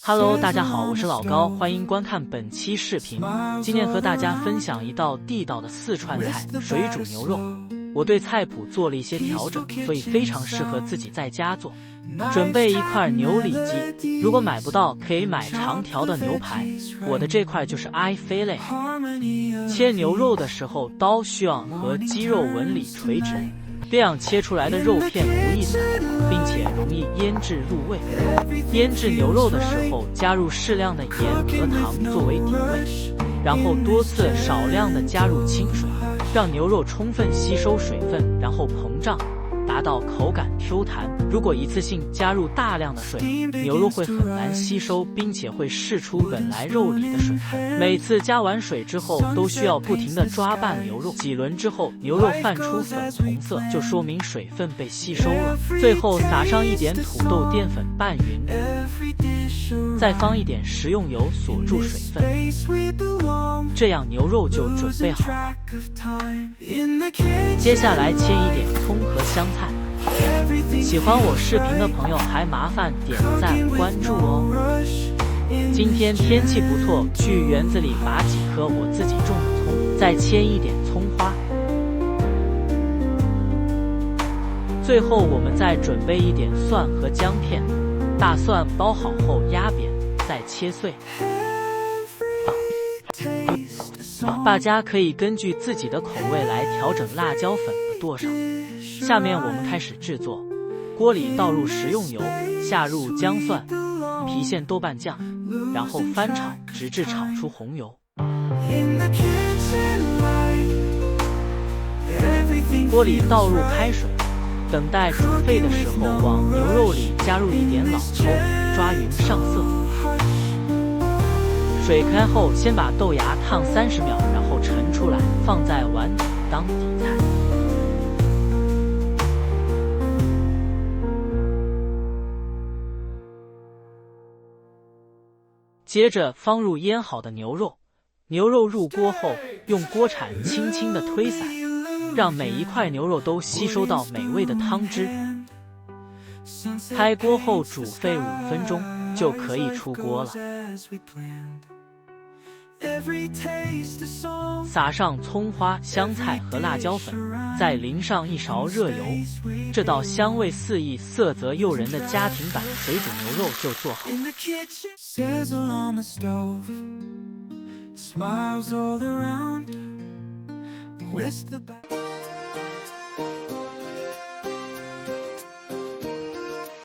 Hello， 大家好，我是老高，欢迎观看本期视频。今天和大家分享一道地道的四川菜——水煮牛肉。我对菜谱做了一些调整，所以非常适合自己在家做。准备一块牛里脊，如果买不到，可以买长条的牛排。我的这块就是 eye fillet。切牛肉的时候，刀需要和鸡肉纹理垂直，这样切出来的肉片不易散，并且容易腌制入味。腌制牛肉的时候，加入适量的盐和糖作为底味，然后多次少量的加入清水，让牛肉充分吸收水分，然后膨胀，达到口感 Q 弹。如果一次性加入大量的水，牛肉会很难吸收，并且会释出本来肉里的水分。每次加完水之后，都需要不停地抓拌牛肉，几轮之后，牛肉泛出粉红色，就说明水分被吸收了。最后撒上一点土豆淀粉拌匀，再放一点食用油锁住水分，这样牛肉就准备好了。接下来切一点葱和香菜。喜欢我视频的朋友还麻烦点赞关注哦。今天天气不错，去园子里拔几颗我自己种的葱，再切一点葱花。最后我们再准备一点蒜和姜片，大蒜包好后压扁，再切碎。大家可以根据自己的口味来调整辣椒粉的多少。下面我们开始制作，锅里倒入食用油，下入姜蒜、郫县豆瓣酱，然后翻炒，直至炒出红油。锅里倒入开水，等待煮沸的时候，往牛肉里加入一点老抽，抓匀上色。水开后，先把豆芽烫30秒，然后盛出来，放在碗底当底菜。接着放入腌好的牛肉，牛肉入锅后，用锅铲轻轻地推散，让每一块牛肉都吸收到美味的汤汁。开锅后煮沸5分钟，就可以出锅了。撒上葱花、香菜和辣椒粉，再淋上一勺热油，这道香味四溢、色泽诱人的家庭版水煮牛肉就做好。